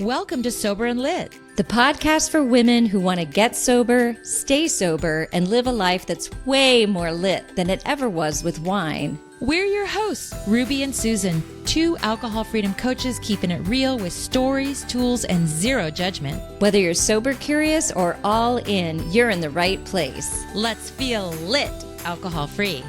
Welcome to Sober and Lit, the podcast for women who want to get sober, stay sober, and live a life that's way more lit than it ever was with wine. We're your hosts, Ruby and Susan, two alcohol freedom coaches keeping it real with stories, tools, and zero judgment. Whether you're sober curious or all in, you're in the right place. Let's feel lit, alcohol free.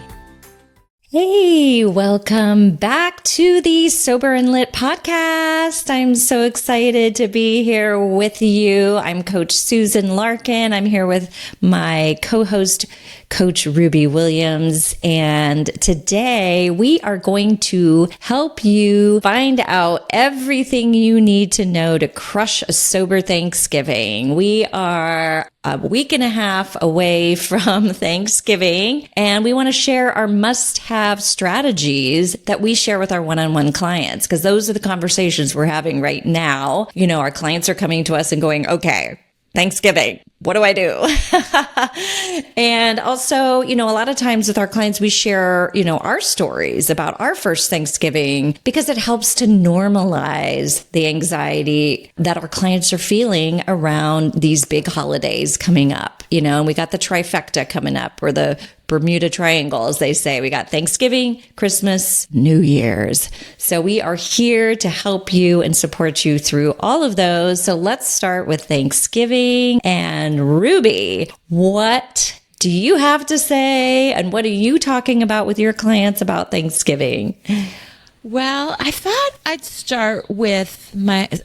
Hey, welcome back to the Sober and Lit podcast. I'm so excited to be here with you. I'm Coach Susan Larkin. I'm here with my co-host, Coach Ruby Williams. And today we are going to help you find out everything you need to know to crush a sober Thanksgiving. We are a week and a half away from Thanksgiving, and we want to share our must-have strategies that we share with our one-on-one clients, because those are the conversations we're having right now. You know, our clients are coming to us and going, okay, Thanksgiving, what do I do? And also, you know, a lot of times with our clients, we share, you know, our stories about our first Thanksgiving because it helps to normalize the anxiety that our clients are feeling around these big holidays coming up. You know, and we got the trifecta coming up, or the Bermuda Triangle, as they say. We got Thanksgiving, Christmas, New Year's. So we are here to help you and support you through all of those. So let's start with Thanksgiving. And Ruby, what do you have to say? And what are you talking about with your clients about Thanksgiving? Well, I thought I'd start with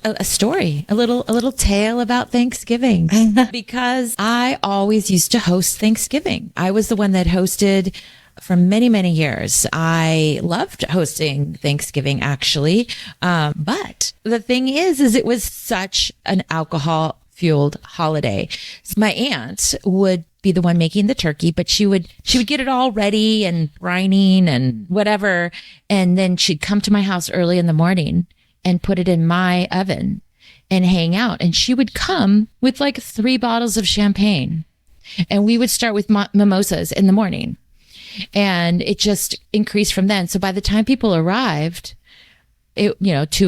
a story, a little tale about Thanksgiving, because I always used to host Thanksgiving. I was the one that hosted for many, many years. I loved hosting Thanksgiving, actually. But the thing is it was such an alcohol-fueled holiday. So my aunt would be the one making the turkey, but she would get it all ready and brining and whatever. And then she'd come to my house early in the morning and put it in my oven and hang out. And she would come with like 3 bottles of champagne, and we would start with mimosas in the morning, and it just increased from then. So by the time people arrived, 2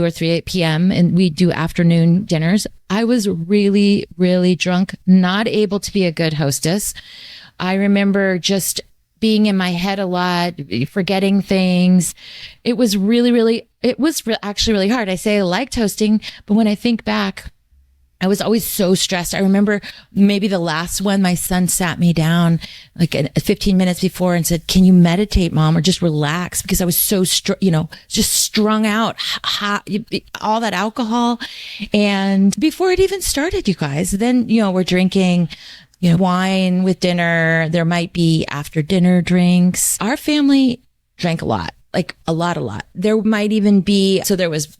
or 3 p.m. and we do afternoon dinners, I was really, really drunk, not able to be a good hostess. I remember just being in my head a lot, forgetting things. It was actually really hard. I say I liked hosting, but when I think back, I was always so stressed. I remember maybe the last one, my son sat me down like 15 minutes before and said, "Can you meditate, Mom, or just relax?" Because I was so, just strung out, hot, all that alcohol. And before it even started, you guys, then, we're drinking, wine with dinner. There might be after dinner drinks. Our family drank a lot, like a lot. There might even be, so there was,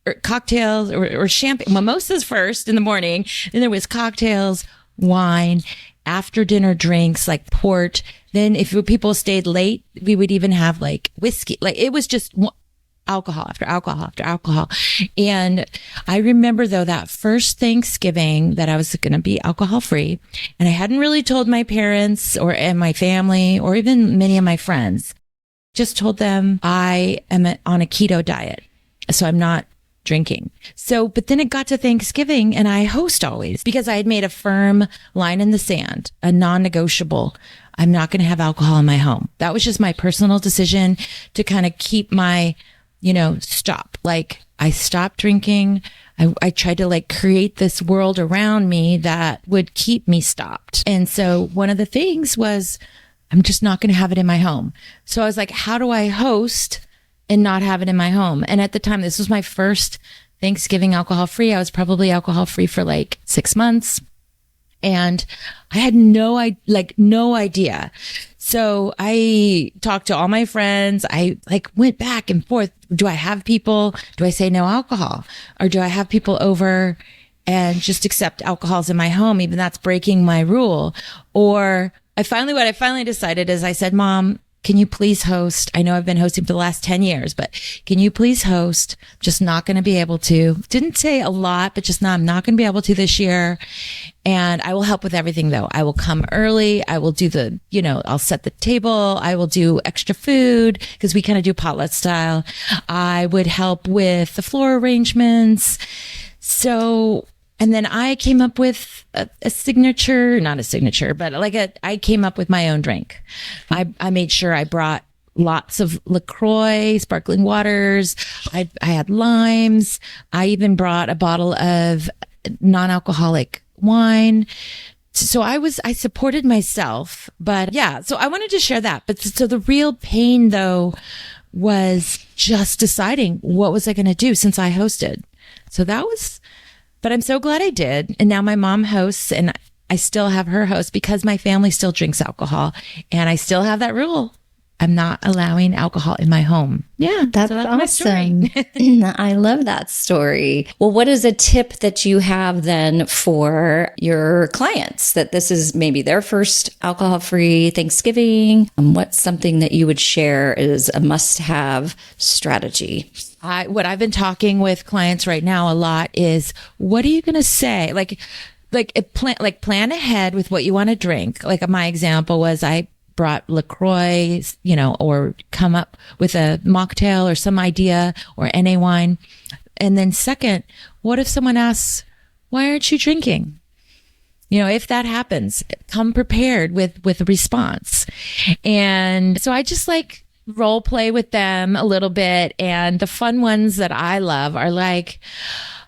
or cocktails or champagne, mimosas first in the morning. Then there was cocktails, wine, after dinner drinks like port. Then if people stayed late, we would even have like whiskey. Like it was just alcohol after alcohol after alcohol. And I remember though that first Thanksgiving that I was going to be alcohol free, and I hadn't really told my parents and my family or even many of my friends. Just told them I am on a keto diet, so I'm not drinking. So, but then it got to Thanksgiving and I host always, because I had made a firm line in the sand, a non-negotiable. I'm not going to have alcohol in my home. That was just my personal decision to kind of keep my, stop. Like I stopped drinking. I tried to like create this world around me that would keep me stopped. And so one of the things was, I'm just not going to have it in my home. So I was like, how do I host and not have it in my home? And at the time, this was my first Thanksgiving alcohol free. I was probably alcohol free for like 6 months, and I had no idea. So I talked to all my friends. I went back and forth. Do I have people? Do I say no alcohol? Or do I have people over and just accept alcohols in my home? Even that's breaking my rule. Or what I finally decided is I said, "Mom, can you please host? I know I've been hosting for the last 10 years, but can you please host? Just not going to be able to." Didn't say a lot, but I'm not going to be able to this year. And I will help with everything though. I will come early. I will do I'll set the table. I will do extra food because we kind of do potluck style. I would help with the floor arrangements. So, and then I came up with a signature, not a signature, but I came up with my own drink. I made sure I brought lots of LaCroix, sparkling waters. I had limes. I even brought a bottle of non-alcoholic wine. So I supported myself, but yeah, so I wanted to share that. But so the real pain though was just deciding what was I going to do since I hosted. So but I'm so glad I did. And now my mom hosts and I still have her host because my family still drinks alcohol and I still have that rule. I'm not allowing alcohol in my home. Yeah, that's awesome. I love that story. Well, what is a tip that you have then for your clients that this is maybe their first alcohol-free Thanksgiving? What's something that you would share is a must-have strategy? What I've been talking with clients right now a lot is, what are you going to say? Plan ahead with what you want to drink. Like my example was I brought LaCroix, or come up with a mocktail or some idea or NA wine. And then second, what if someone asks, why aren't you drinking? If that happens, come prepared with a response. And so I just role play with them a little bit. And the fun ones that I love are like,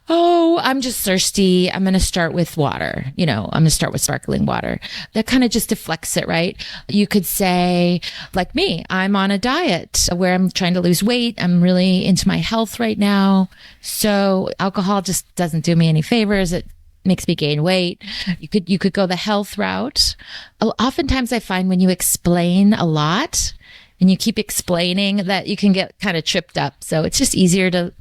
oh, I'm just thirsty. I'm going to start with water. I'm going to start with sparkling water. That kind of just deflects it, right? You could say, like me, I'm on a diet where I'm trying to lose weight. I'm really into my health right now. So alcohol just doesn't do me any favors. It makes me gain weight. You could go the health route. Oftentimes I find when you explain a lot, and you keep explaining that you can get kind of tripped up. So it's just easier to,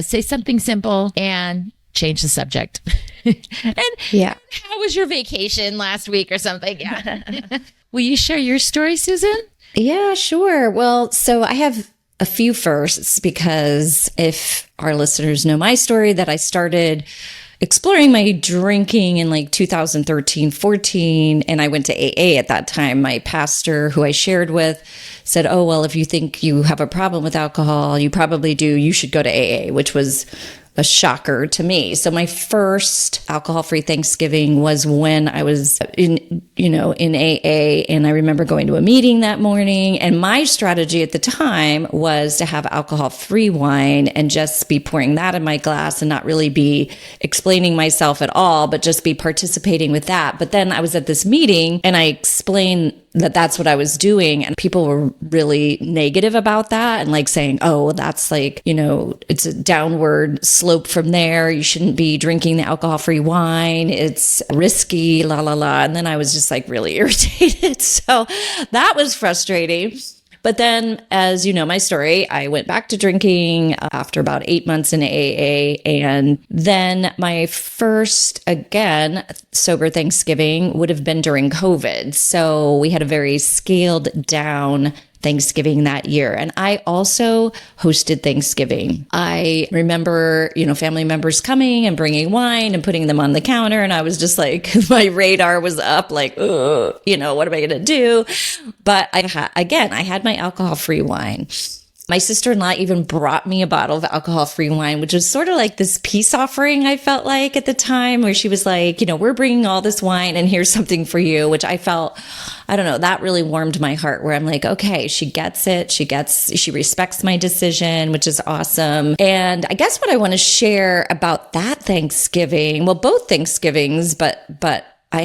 say something simple and change the subject. And yeah, how was your vacation last week or something? Yeah. Will you share your story, Susan? Yeah, sure. Well, so I have a few firsts because if our listeners know my story, that I started exploring my drinking in 2013, 14. And I went to AA at that time. My pastor, who I shared with, said, oh, well, if you think you have a problem with alcohol, you probably do. You should go to AA, which was a shocker to me. So my first alcohol-free Thanksgiving was when I was in AA. And I remember going to a meeting that morning. And my strategy at the time was to have alcohol-free wine and just be pouring that in my glass and not really be explaining myself at all, but just be participating with that. But then I was at this meeting and I explained that that's what I was doing. And people were really negative about that and saying, oh, that's it's a downward slope from there. You shouldn't be drinking the alcohol-free wine. It's risky, la, la, la. And then I was just really irritated. So that was frustrating. But then, as you know my story, I went back to drinking after about 8 months in AA. And then my first, again, sober Thanksgiving would have been during COVID. So we had a very scaled down Thanksgiving that year. And I also hosted Thanksgiving. I remember, family members coming and bringing wine and putting them on the counter. And I was just my radar was up, what am I going to do? But I had my alcohol-free wine. My sister-in-law even brought me a bottle of alcohol-free wine, which was sort of like this peace offering, I felt like at the time, where she was like, we're bringing all this wine and here's something for you, which I felt, I don't know, that really warmed my heart, where I'm like, okay, she gets it. She respects my decision, which is awesome. And I guess what I want to share about that Thanksgiving, well, both Thanksgivings, but I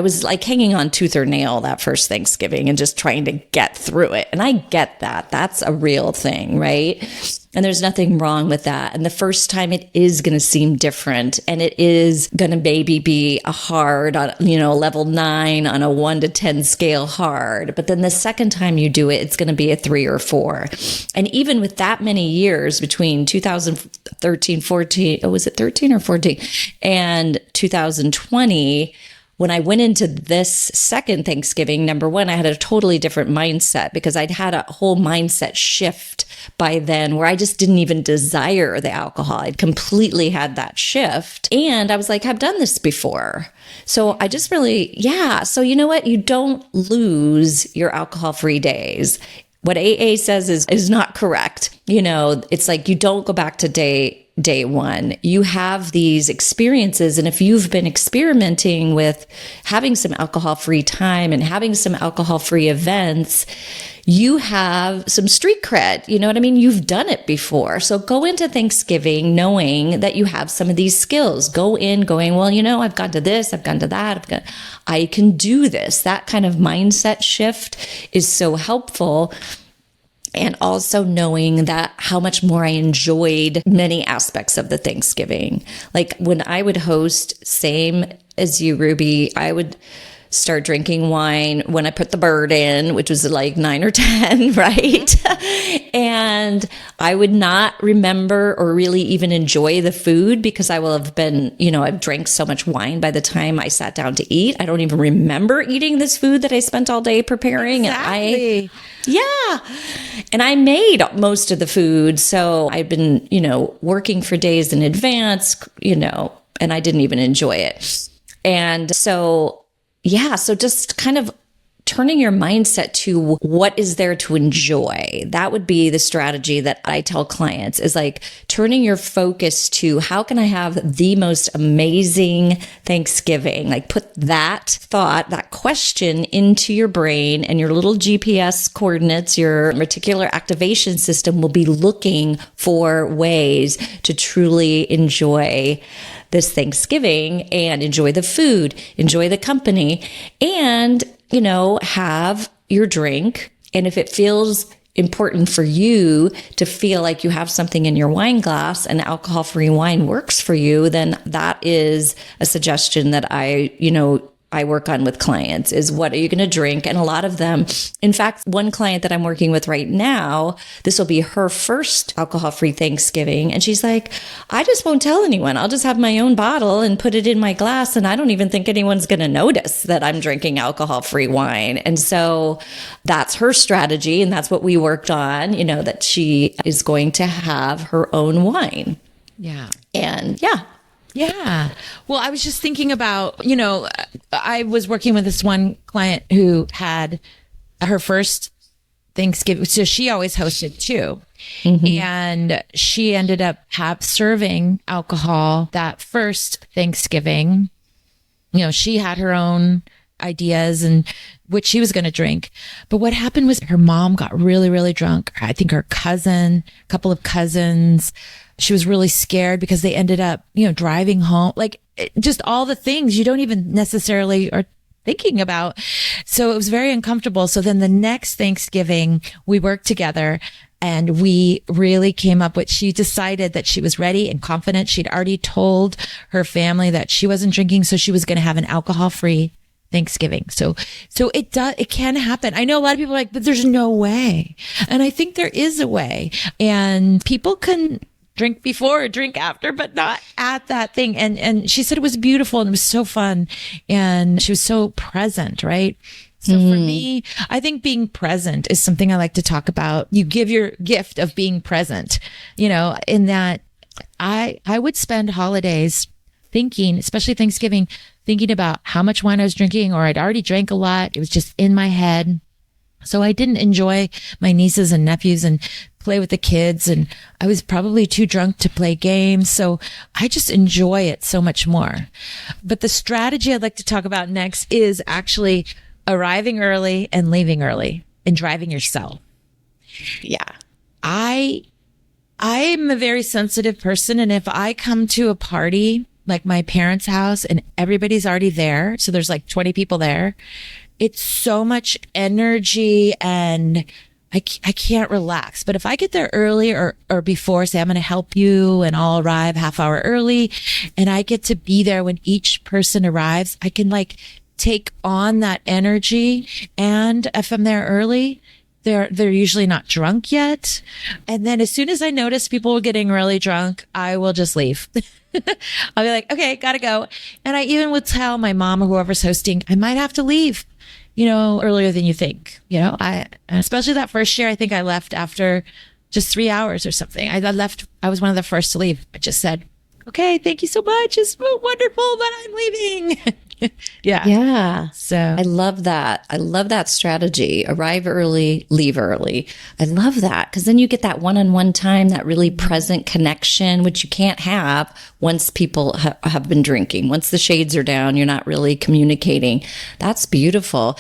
was hanging on tooth or nail that first Thanksgiving and just trying to get through it. And I get that. That's a real thing, right? And there's nothing wrong with that. And the first time it is going to seem different, and it is going to maybe be a hard, level 9 on a 1 to 10 scale hard. But then the second time you do it, it's going to be a 3 or 4. And even with that many years between 2013, 14, was it 13 or 14, and 2020, when I went into this second Thanksgiving, number one, I had a totally different mindset because I'd had a whole mindset shift by then where I just didn't even desire the alcohol. I'd completely had that shift. And I was like, I've done this before. So I just really, So you know what? You don't lose your alcohol-free days. What AA says is not correct. It's you don't go back to day day one. You have these experiences. And if you've been experimenting with having some alcohol-free time and having some alcohol-free events, you have some street cred. You know what I mean? You've done it before. So go into Thanksgiving knowing that you have some of these skills. Go in going, well, I've gone to this, I've gone to that, I can do this. That kind of mindset shift is so helpful. And also knowing that how much more I enjoyed many aspects of the Thanksgiving. Like when I would host, same as you, Ruby, I would start drinking wine when I put the bird in, which was like 9 or 10, right? And I would not remember or really even enjoy the food because I will have been, I've drank so much wine by the time I sat down to eat. I don't even remember eating this food that I spent all day preparing. Exactly. And I made most of the food. So I've been, working for days in advance, and I didn't even enjoy it. And so just kind of turning your mindset to what is there to enjoy. That would be the strategy that I tell clients is like turning your focus to how can I have the most amazing Thanksgiving? Like put that thought, that question into your brain, and your little GPS coordinates, your reticular activation system will be looking for ways to truly enjoy this Thanksgiving and enjoy the food, enjoy the company, and, have your drink. And if it feels important for you to feel like you have something in your wine glass and alcohol-free wine works for you, then that is a suggestion that I work on with clients is what are you going to drink? And a lot of them, in fact, one client that I'm working with right now, this will be her first alcohol-free Thanksgiving. And she's like, I just won't tell anyone. I'll just have my own bottle and put it in my glass. And I don't even think anyone's going to notice that I'm drinking alcohol-free wine. And so that's her strategy. And that's what we worked on, that she is going to have her own wine. Yeah. And Yeah. Well, I was just thinking about, I was working with this one client who had her first Thanksgiving. So she always hosted too. Mm-hmm. And she ended up serving alcohol that first Thanksgiving. She had her own ideas and what she was going to drink. But what happened was her mom got really, really drunk. I think her cousin, a couple of cousins, she was really scared because they ended up, driving home, like just all the things you don't even necessarily are thinking about. So it was very uncomfortable. So then the next Thanksgiving, we worked together and we really came up with, she decided that she was ready and confident. She'd already told her family that she wasn't drinking. So she was going to have an alcohol-free Thanksgiving. So it can happen. I know a lot of people are like, but there's no way. And I think there is a way, and people can drink before or drink after, but not at that thing. And she said it was beautiful and it was so fun. And she was so present, right? So for me, I think being present is something I like to talk about. You give your gift of being present, in that I would spend holidays thinking, especially Thanksgiving, thinking about how much wine I was drinking, or I'd already drank a lot. It was just in my head. So I didn't enjoy my nieces and nephews and play with the kids. And I was probably too drunk to play games. So I just enjoy it so much more. But the strategy I'd like to talk about next is actually arriving early and leaving early and driving yourself. Yeah. I'm a very sensitive person. And if I come to a party like my parents' house and everybody's already there, so there's like 20 people there, it's so much energy and I can't relax. But if I get there early or before, say I'm going to help you and I'll arrive half hour early and I get to be there when each person arrives, I can like take on that energy. And if I'm there early, they're usually not drunk yet. And then as soon as I notice people are getting really drunk, I will just leave. I'll be like, okay, gotta go. And I even would tell my mom or whoever's hosting, I might have to leave, earlier than you think. Especially that first year, I think I left after just 3 hours or something. I was one of the first to leave. I just said, okay, thank you so much. It's so wonderful, but I'm leaving. Yeah. Yeah. So I love that. I love that strategy. Arrive early, leave early. I love that because then you get that one-on-one time, that really present connection, which you can't have once people have been drinking. Once the shades are down, you're not really communicating. That's beautiful.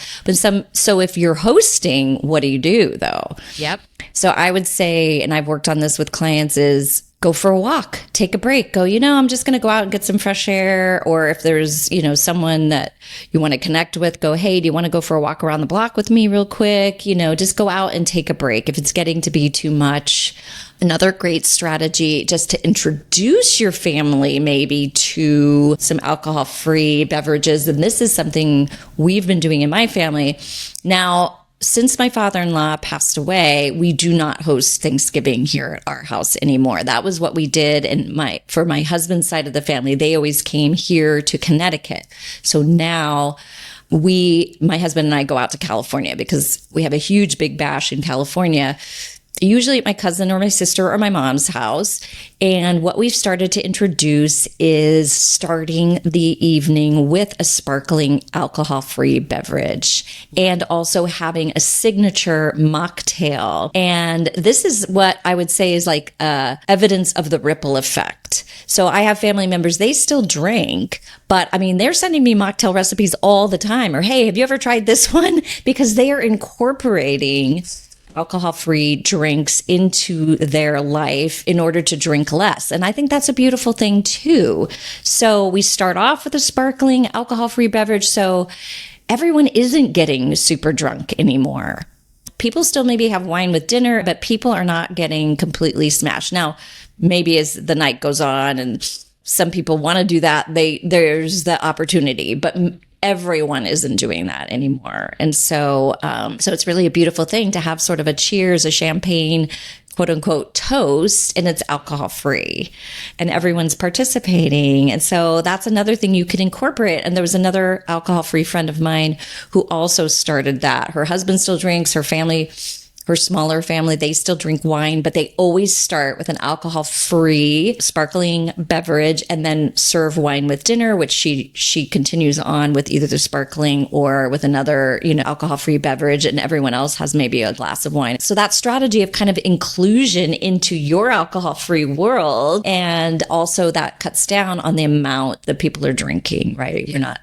So if you're hosting, what do you do though? Yep. So I would say, and I've worked on this with clients, is go for a walk, take a break, go, I'm just going to go out and get some fresh air. Or if there's, someone that you want to connect with, go, hey, do you want to go for a walk around the block with me real quick? Just go out and take a break. If it's getting to be too much, another great strategy, just to introduce your family maybe to some alcohol-free beverages. And this is something we've been doing in my family. Now, since my father-in-law passed away, we do not host Thanksgiving here at our house anymore. That was what we did. And for my husband's side of the family, they always came here to Connecticut. So now my husband and I go out to California because we have a huge big bash in California, usually at my cousin or my sister or my mom's house. And what we've started to introduce is starting the evening with a sparkling alcohol-free beverage and also having a signature mocktail. And this is what I would say is like evidence of the ripple effect. So I have family members, they still drink, but they're sending me mocktail recipes all the time. Or, hey, have you ever tried this one? Because they are incorporating alcohol-free drinks into their life in order to drink less. And I think that's a beautiful thing too. So we start off with a sparkling alcohol-free beverage. So everyone isn't getting super drunk anymore. People still maybe have wine with dinner, but people are not getting completely smashed. Now, maybe as the night goes on and some people want to do that, there's the opportunity, but everyone isn't doing that anymore. And so it's really a beautiful thing to have sort of a cheers, a champagne, quote unquote toast, and it's alcohol free and everyone's participating. And so that's another thing you could incorporate. And there was another alcohol free friend of mine who also started that. Her husband still drinks, her smaller family, they still drink wine, but they always start with an alcohol-free sparkling beverage and then serve wine with dinner, which she continues on with either the sparkling or with another, alcohol-free beverage, and everyone else has maybe a glass of wine. So that strategy of kind of inclusion into your alcohol-free world, and also that cuts down on the amount that people are drinking, right? You're not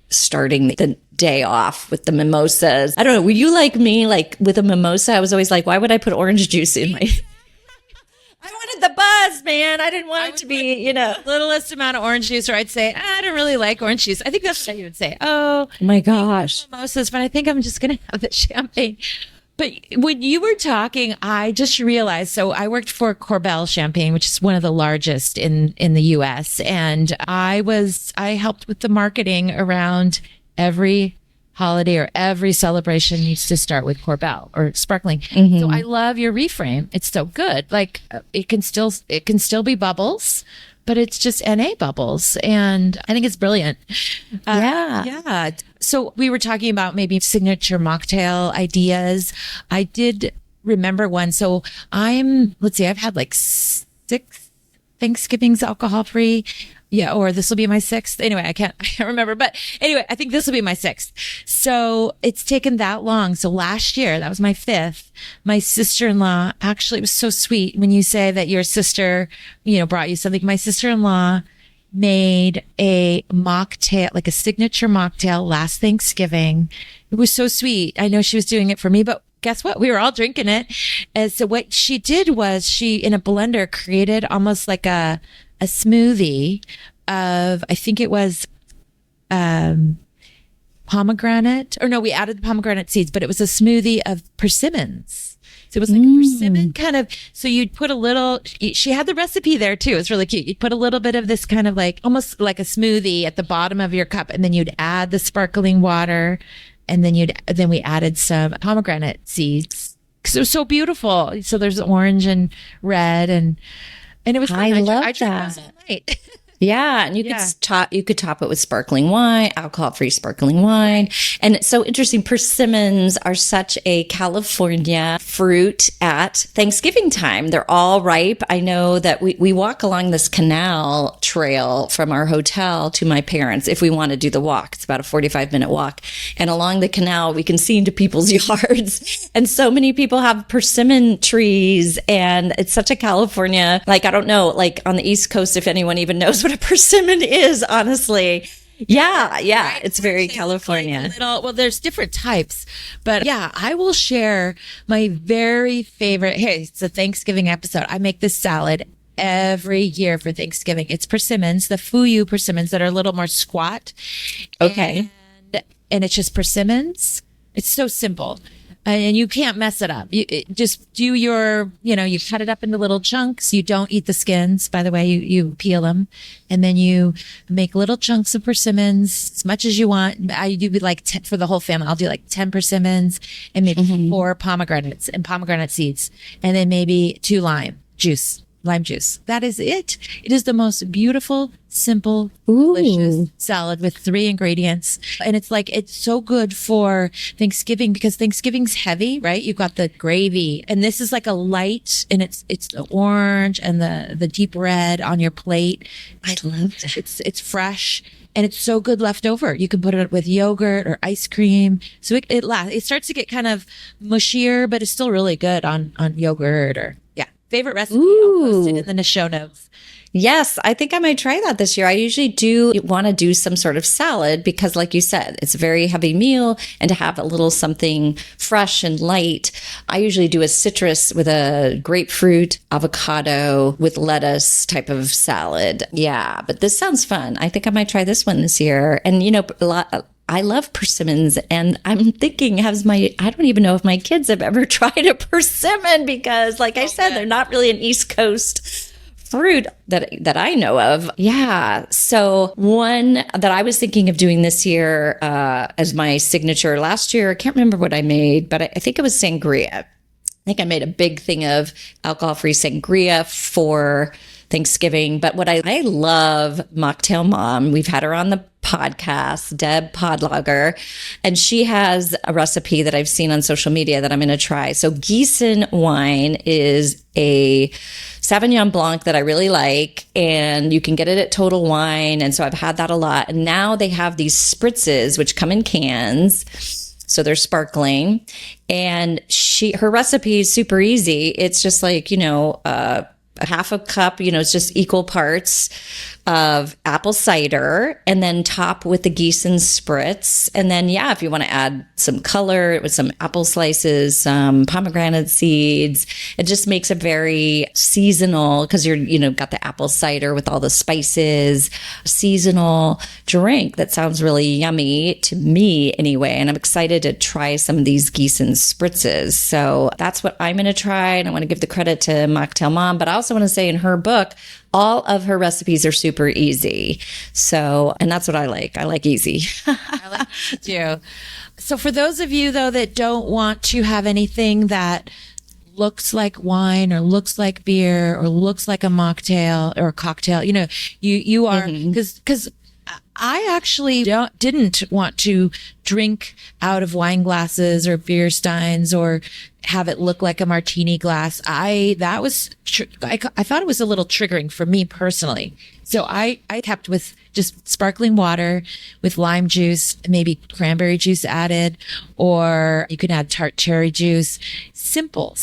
starting the day off with the mimosas. I don't know. Were you like me? Like with a mimosa, I was always like, why would I put orange juice in my... I wanted the buzz, man. I didn't want it to be, littlest amount of orange juice, or I'd say, I don't really like orange juice. I think that's what you would say. Oh my gosh. Mimosas, but I think I'm just going to have the champagne. But when you were talking, I just realized, so I worked for Korbel Champagne, which is one of the largest in the US. And I helped with the marketing around every holiday or every celebration needs to start with Korbel or sparkling. Mm-hmm. So I love your reframe. It's so good. Like it can still be bubbles, but it's just NA bubbles. And I think it's brilliant. Yeah. So we were talking about maybe signature mocktail ideas. I did remember one. So I've had like 6 Thanksgivings alcohol free. Yeah, or this will be my 6th. Anyway, I can't remember. But anyway, I think this will be my 6th. So it's taken that long. So last year, that was my 5th. My sister-in-law, actually, it was so sweet when you say that your sister, brought you something. My sister-in-law made a mocktail, like a signature mocktail last Thanksgiving. It was so sweet. I know she was doing it for me, but guess what? We were all drinking it. And so what she did was she, in a blender, created almost like a smoothie of, I think it was pomegranate, or no, we added the pomegranate seeds, but it was a smoothie of persimmons. So it was like a persimmon kind of, so you'd put a little, she had the recipe there too. It's really cute. You'd put a little bit of this kind of like, almost like a smoothie at the bottom of your cup. And then you'd add the sparkling water. And then we added some pomegranate seeds. Cause it was so beautiful. So there's orange and red and it was, I love I drank that. those all night. Yeah, and you could top it with sparkling wine, alcohol-free sparkling wine. And it's so interesting. Persimmons are such a California fruit at Thanksgiving time. They're all ripe. I know that we walk along this canal trail from our hotel to my parents if we want to do the walk. It's about a 45-minute walk. And along the canal, we can see into people's yards. And so many people have persimmon trees. And it's such a California, like, I don't know, like on the East Coast, if anyone even knows what a persimmon is, honestly. Yeah. Right. It's very California. Well, there's different types, but yeah, I will share my very favorite. Hey, it's a Thanksgiving episode. I make this salad every year for Thanksgiving. It's persimmons, the fuyu persimmons that are a little more squat. Okay. And it's just persimmons. It's so simple. And you can't mess it up. You just do you cut it up into little chunks. You don't eat the skins, by the way, you peel them. And then you make little chunks of persimmons as much as you want. I do like 10 for the whole family. I'll do like 10 persimmons and maybe 4 pomegranates and pomegranate seeds. And then maybe 2 lime juice. That is it. It is the most beautiful, simple, delicious salad with 3 ingredients. And it's so good for Thanksgiving because Thanksgiving's heavy, right? You've got the gravy and this is like a light and it's the orange and the deep red on your plate. I love that. It's fresh. And it's so good left over. You can put it with yogurt or ice cream. So it starts to get kind of mushier, but it's still really good on yogurt or favorite recipe. I'll post it in the show notes. Yes, I think I might try that this year. I usually do want to do some sort of salad because, like you said, it's a very heavy meal, and to have a little something fresh and light. I usually do a citrus with a grapefruit, avocado with lettuce type of salad. Yeah, but this sounds fun. I think I might try this one this year. And, I love persimmons, and I'm thinking, I don't even know if my kids have ever tried a persimmon because, like I said, they're not really an East Coast fruit that I know of. Yeah. So one that I was thinking of doing this year as my signature last year, I can't remember what I made, but I think it was sangria. I think I made a big thing of alcohol-free sangria for Thanksgiving. But what I love Mocktail Mom, we've had her on the podcast, Deb Podlogger, and she has a recipe that I've seen on social media that I'm going to try. So Gießen wine is a Sauvignon Blanc that I really like, and you can get it at Total Wine. And so I've had that a lot. And now they have these spritzes, which come in cans. So they're sparkling. And her recipe is super easy. It's just like, a half a cup, it's just equal parts of apple cider, and then top with the Gießen spritz. And then, if you want to add some color with some apple slices, some pomegranate seeds, it just makes a very seasonal, because you're, got the apple cider with all the spices, seasonal drink that sounds really yummy to me anyway. And I'm excited to try some of these Gießen spritzes. So that's what I'm going to try. And I want to give the credit to Mocktail Mom, but I also want to say in her book, all of her recipes are super easy. So, and that's what I like. I like easy. I like it too. So for those of you though that don't want to have anything that looks like wine or looks like beer or looks like a mocktail or a cocktail, you are, because I actually didn't want to drink out of wine glasses or beer steins or have it look like a martini glass. I thought it was a little triggering for me personally. So I kept with just sparkling water with lime juice, maybe cranberry juice added, or you can add tart cherry juice. Simple.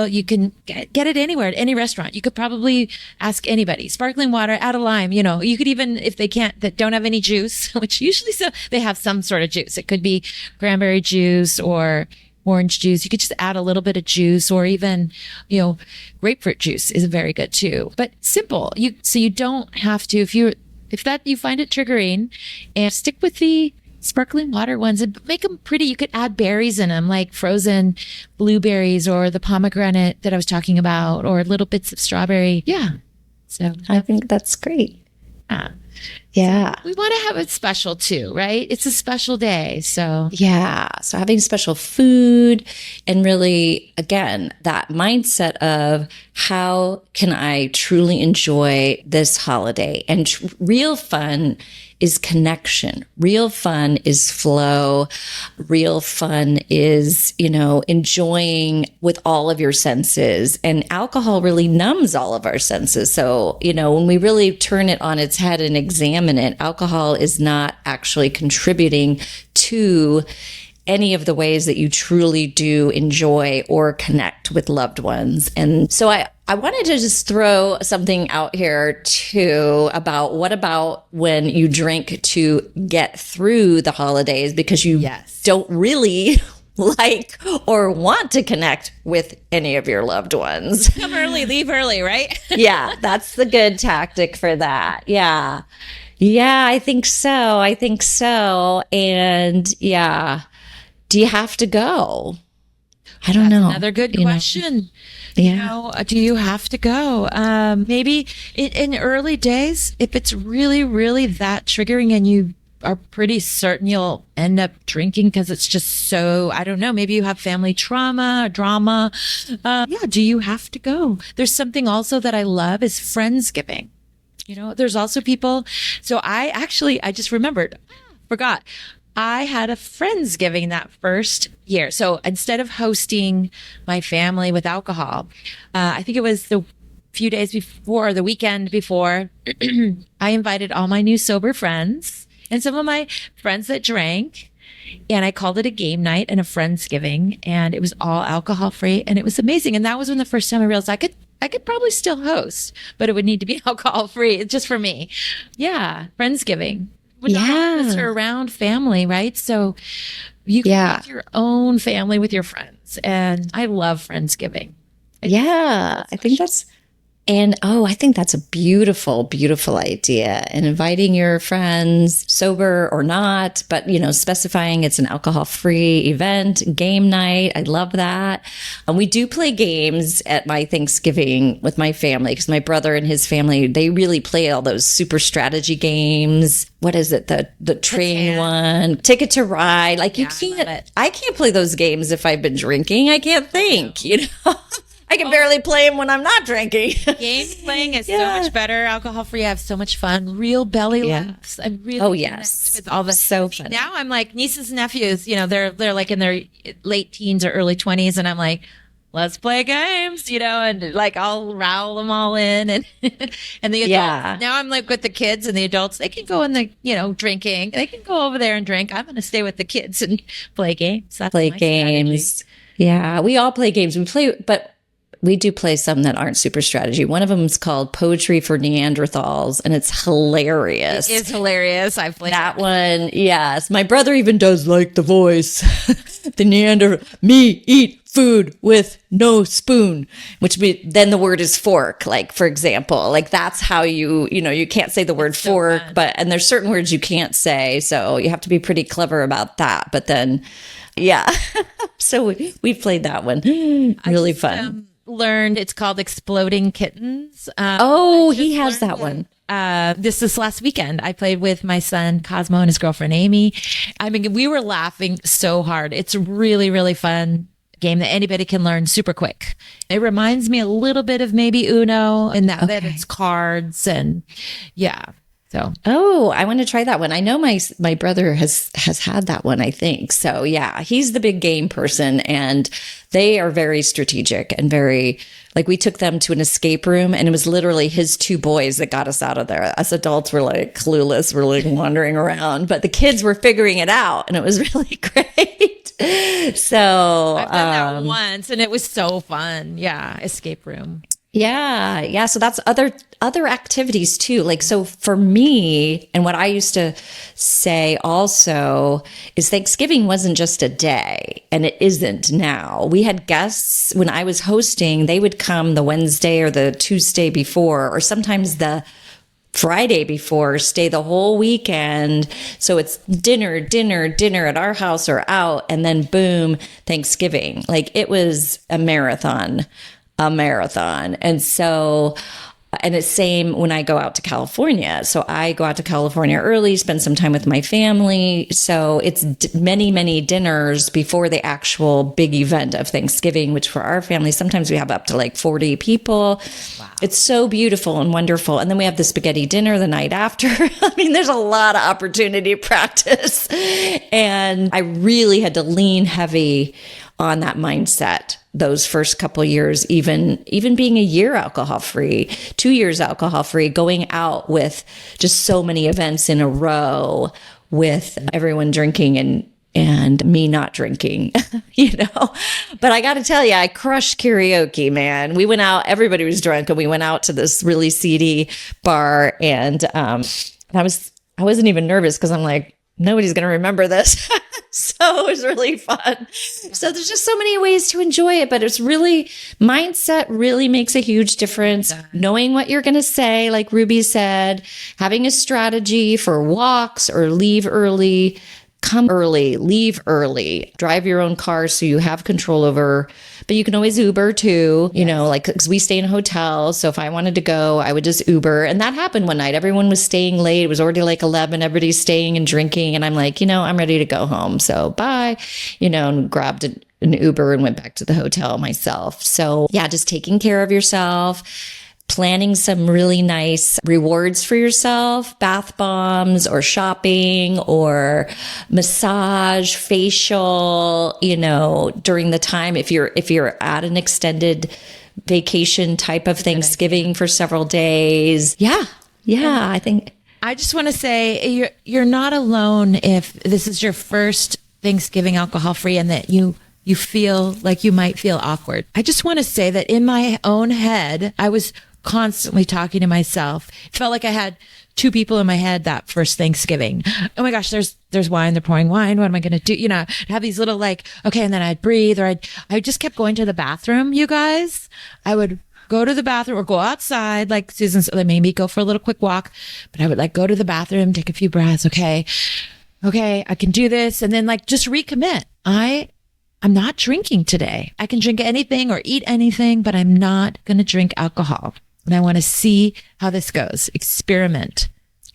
You can get it anywhere at any restaurant. You could probably ask anybody. Sparkling water, add a lime. You could even, if they that don't have any juice, which usually they have some sort of juice. It could be cranberry juice or orange juice. You could just add a little bit of juice, or even, grapefruit juice is very good too. But simple. So you don't have to, if you find it triggering, and stick with the sparkling water ones and make them pretty. You could add berries in them, like frozen blueberries or the pomegranate that I was talking about, or little bits of strawberry. Yeah. So I think that's great. Yeah. We want to have it special too, right? It's a special day. So Yeah. So having special food and really, again, that mindset of how can I truly enjoy this holiday? And real fun is connection. Real fun is flow. Real fun is, enjoying with all of your senses. And alcohol really numbs all of our senses. So, when we really turn it on its head and examine it, alcohol is not actually contributing to any of the ways that you truly do enjoy or connect with loved ones. And so I wanted to just throw something out here too about what about when you drink to get through the holidays because you don't really like or want to connect with any of your loved ones. Come early, leave early, right? Yeah, that's the good tactic for that. Yeah. Yeah, I think so. And yeah. Do you have to go? I don't know. Another good question. Yeah. Do you have to go? Maybe in early days, if it's really, really that triggering and you are pretty certain you'll end up drinking because it's just so, I don't know, maybe you have family drama. Do you have to go? There's something also that I love is Friendsgiving. There's also people. So I just forgot. I had a Friendsgiving that first year. So instead of hosting my family with alcohol, I think it was the few days before, the weekend before, I invited all my new sober friends and some of my friends that drank. And I called it a game night and a Friendsgiving. And it was all alcohol free. And it was amazing. And that was when the first time I realized I could probably still host, but it would need to be alcohol free. It's just for me. Yeah. Friendsgiving. It's around family, right? So you can have your own family with your friends. And I love Friendsgiving. I think that's a beautiful, beautiful idea. And inviting your friends, sober or not, but, specifying it's an alcohol-free event, game night. I love that. And we do play games at my Thanksgiving with my family because my brother and his family, they really play all those super strategy games. What is it? The train one, Ticket to Ride. Like I can't play those games if I've been drinking. I can't think, I can barely play them when I'm not drinking. Game playing is so much better. Alcohol-free, I have so much fun. Real belly laughs. I really connect with all the so fun. Now I'm like nieces and nephews, they're like in their late teens or early 20s. And I'm like, let's play games, and like I'll rile them all in. And and the adults, now I'm like with the kids and the adults, they can go in the, drinking. They can go over there and drink. I'm going to stay with the kids and play games. That's play games. Strategy. Yeah, we all play games. We do play some that aren't super strategy. One of them is called Poetry for Neanderthals, and it's hilarious. It is hilarious. I've played that one. Yes. My brother even does like the voice. Me eat food with no spoon, then the word is fork. Like, for example, like that's how you can't say the word fork, and there's certain words you can't say. So you have to be pretty clever about that. But then, so we've played that one. Really fun. Learned it's called Exploding Kittens. He has that one. This last weekend I played with my son Cosmo and his girlfriend Amy. I mean, we were laughing so hard. It's a really, really fun game that anybody can learn super quick. It reminds me a little bit of maybe Uno in that it's cards and So, I want to try that one. I know my brother has had that one, I think. So yeah, he's the big game person and they are very strategic and very, like we took them to an escape room and it was literally his two boys that got us out of there. Us adults were like clueless. We're like wandering around, but the kids were figuring it out and it was really great. So I've done that once and it was so fun. Yeah. Escape room. Yeah. So that's other activities too. Like, so for me, and what I used to say also is Thanksgiving wasn't just a day, and it isn't now. We had guests when I was hosting, they would come the Wednesday or the Tuesday before, or sometimes the Friday before, stay the whole weekend. So it's dinner at our house or out, and then boom, Thanksgiving. Like it was a marathon. And so And it's same when I go out to California. So I go out to California early, spend some time with my family. So it's many, many dinners before the actual big event of Thanksgiving, which for our family, sometimes we have up to like 40 people. Wow. It's so beautiful and wonderful. And then we have the spaghetti dinner the night after. I mean, there's a lot of opportunity to practice. And I really had to lean heavy on that mindset those first couple years, even being a year alcohol free, 2 years alcohol free, going out with just so many events in a row with everyone drinking and me not drinking, But I got to tell you, I crushed karaoke, man. We went out, everybody was drunk, and we went out to this really seedy bar, and I wasn't even nervous because I'm like, nobody's going to remember this. So it was really fun. So there's just so many ways to enjoy it, but it's really, mindset really makes a huge difference. Knowing what you're going to say, like Ruby said, having a strategy for walks or leave early, come early, leave early, drive your own car so you have control over, but you can always Uber too, because we stay in a hotel. So if I wanted to go, I would just Uber. And that happened one night. Everyone was staying late. It was already like 11. Everybody's staying and drinking. And I'm like, I'm ready to go home. So bye, and grabbed an Uber and went back to the hotel myself. So yeah, just taking care of yourself. Planning some really nice rewards for yourself, bath bombs or shopping or massage, facial, during the time, if you're at an extended vacation type of Thanksgiving for several days. Yeah. I think I just want to say you're not alone if this is your first Thanksgiving alcohol free and that you feel like you might feel awkward. I just want to say that in my own head, I was constantly talking to myself. It felt like I had two people in my head that first Thanksgiving. Oh my gosh, there's wine. They're pouring wine. What am I going to do? I'd have these little okay. And then I'd breathe, or I just kept going to the bathroom, you guys. I would go to the bathroom or go outside, like Susan said, made me go for a little quick walk, but I would go to the bathroom, take a few breaths. Okay, I can do this. And then just recommit. I'm not drinking today. I can drink anything or eat anything, but I'm not going to drink alcohol. And I want to see how this goes. Experiment.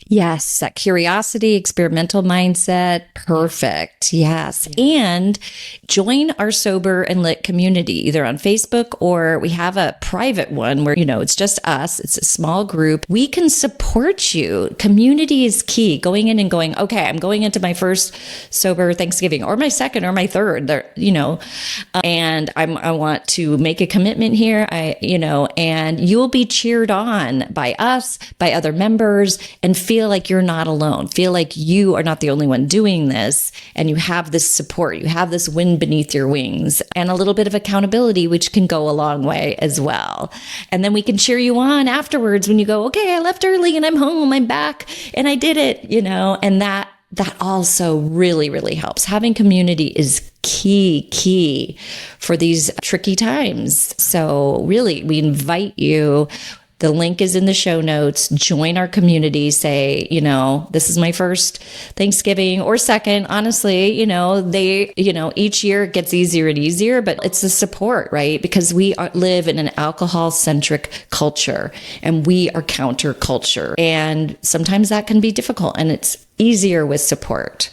Yes, that curiosity, experimental mindset. Perfect. Yes. And join our Sober and Lit community, either on Facebook or we have a private one where, it's just us. It's a small group. We can support you. Community is key. Going in and going, okay, I'm going into my first sober Thanksgiving or my second or my third, and I want to make a commitment here. And you'll be cheered on by us, by other members, and feel like you're not alone. Feel like you are not the only one doing this, and you have this support. You have this wind beneath your wings and a little bit of accountability, which can go a long way as well. And then we can cheer you on afterwards when you go, okay, I left early and I'm home, I'm back and I did it, and that also really, really helps. Having community is key for these tricky times. So really, we invite you. The link is in the show notes. Join our community. Say, this is my first Thanksgiving or second. Honestly, each year it gets easier and easier, but it's the support, right? Because we live in an alcohol-centric culture and we are counterculture. And sometimes that can be difficult, and it's easier with support.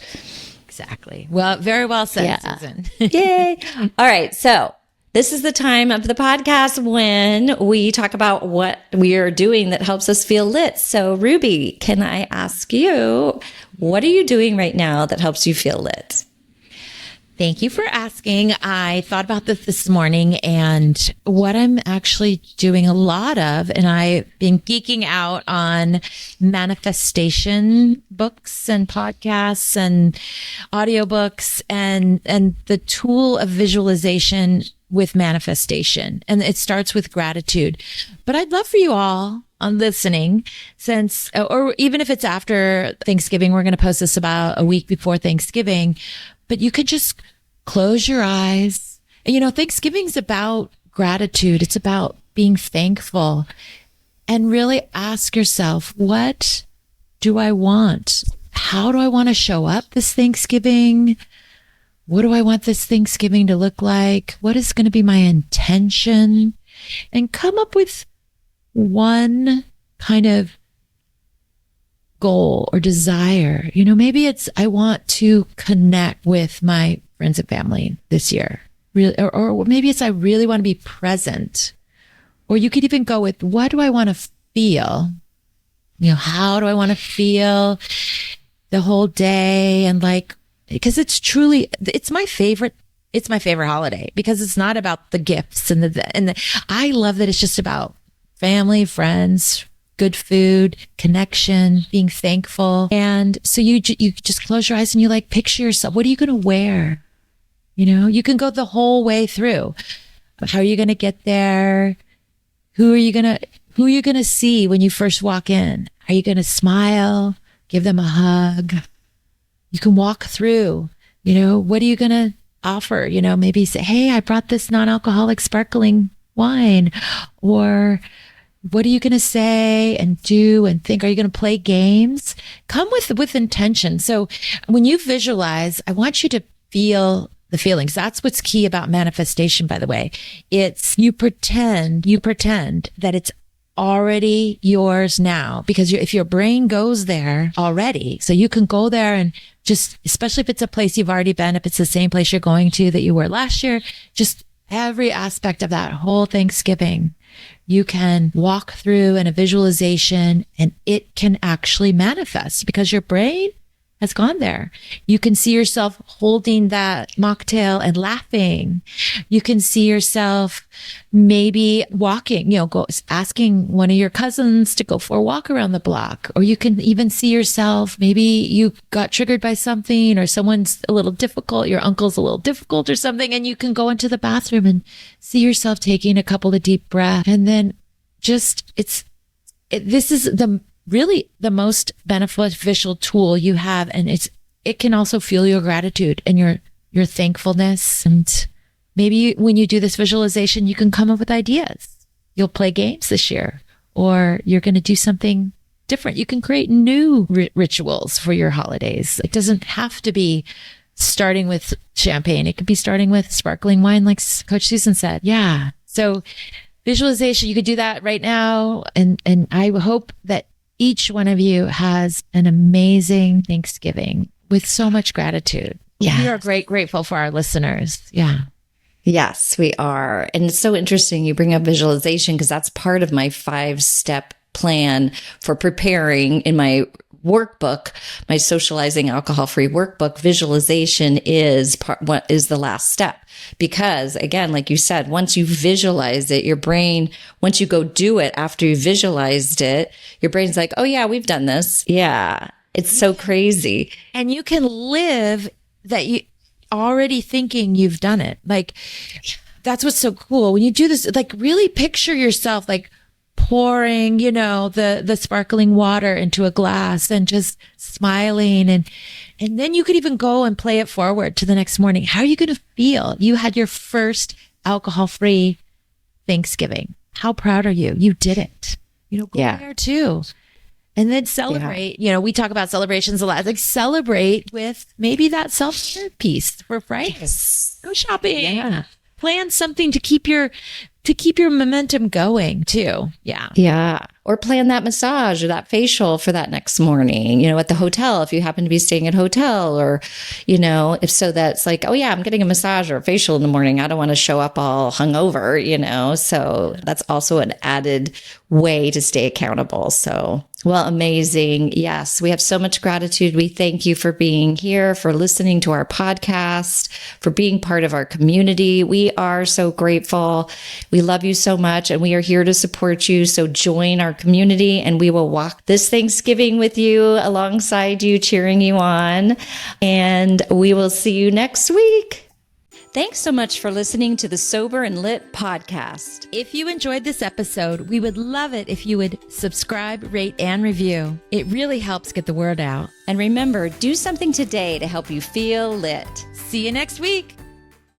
Exactly. Well, very well said, Susan. Yay. All right. So this is the time of the podcast when we talk about what we are doing that helps us feel lit. So Ruby, can I ask you, what are you doing right now that helps you feel lit? Thank you for asking. I thought about this morning, and what I'm actually doing a lot of, and I've been geeking out on manifestation books and podcasts and audiobooks and the tool of visualization with manifestation. And it starts with gratitude. But I'd love for you all on listening, since, or even if it's after Thanksgiving, we're going to post this about a week before Thanksgiving, but you could just close your eyes. And, Thanksgiving's about gratitude. It's about being thankful, and really ask yourself, what do I want? How do I want to show up this Thanksgiving? What do I want this Thanksgiving to look like? What is going to be my intention? And come up with one kind of goal or desire. Maybe it's, I want to connect with my friends and family this year. Really, or maybe it's, I really want to be present. Or you could even go with, what do I want to feel? How do I want to feel the whole day? And because it's my favorite holiday, because it's not about the gifts and I love that it's just about family, friends, good food, connection, being thankful. And so you just close your eyes and you picture yourself. What are you going to wear? You can go the whole way through. How are you going to get there? Who are you going to see when you first walk in? Are you going to smile? Give them a hug? You can walk through, what are you going to offer? Maybe say, hey, I brought this non-alcoholic sparkling wine. Or what are you going to say and do and think? Are you going to play games? Come with intention. So when you visualize, I want you to feel the feelings. That's what's key about manifestation, by the way. It's you pretend that it's already yours now, because if your brain goes there already, so you can go there and just, especially if it's a place you've already been, if it's the same place you're going to that you were last year, just every aspect of that whole Thanksgiving, you can walk through in a visualization and it can actually manifest because your brain has gone there. You can see yourself holding that mocktail and laughing. You can see yourself maybe walking, asking one of your cousins to go for a walk around the block. Or you can even see yourself, maybe you got triggered by something or someone's a little difficult, your uncle's a little difficult or something, and you can go into the bathroom and see yourself taking a couple of deep breaths. And then this is really the most beneficial tool you have. And it can also fuel your gratitude and your thankfulness. And maybe when you do this visualization, you can come up with ideas. You'll play games this year, or you're going to do something different. You can create new rituals for your holidays. It doesn't have to be starting with champagne. It could be starting with sparkling wine, like Coach Susan said. Yeah. So visualization, you could do that right now. And I hope that each one of you has an amazing Thanksgiving with so much gratitude. Yeah. We are grateful for our listeners. Yeah. Yes, we are. And it's so interesting you bring up visualization, because that's part of my 5-step plan for preparing in my workbook, my socializing alcohol-free workbook. Visualization is what is the last step. Because again, like you said, once you visualize it, your brain, once you go do it after you visualized it, your brain's like, oh yeah, we've done this. Yeah. It's so crazy. And you can live that you already thinking you've done it. That's what's so cool. When you do this, really picture yourself pouring, the sparkling water into a glass and just smiling. And then you could even go and play it forward to the next morning. How are you going to feel? You had your first alcohol-free Thanksgiving. How proud are you? You did it. Go there too. And then celebrate. Yeah. We talk about celebrations a lot. Celebrate with maybe that self-care piece for Friday. Yes. Go shopping. Yeah. Plan something to keep your momentum going too. Yeah. Yeah. Or plan that massage or that facial for that next morning, at the hotel, if you happen to be staying at a hotel, or, if so that's oh yeah, I'm getting a massage or a facial in the morning. I don't want to show up all hungover, so that's also an added way to stay accountable. So, well, amazing. Yes. We have so much gratitude. We thank you for being here, for listening to our podcast, for being part of our community. We are so grateful. We love you so much, and we are here to support you. So join our community, and we will walk this Thanksgiving with you, alongside you, cheering you on. And we will see you next week. Thanks so much for listening to the Sober and Lit podcast. If you enjoyed this episode, we would love it if you would subscribe, rate, and review. It really helps get the word out. And remember, do something today to help you feel lit. See you next week.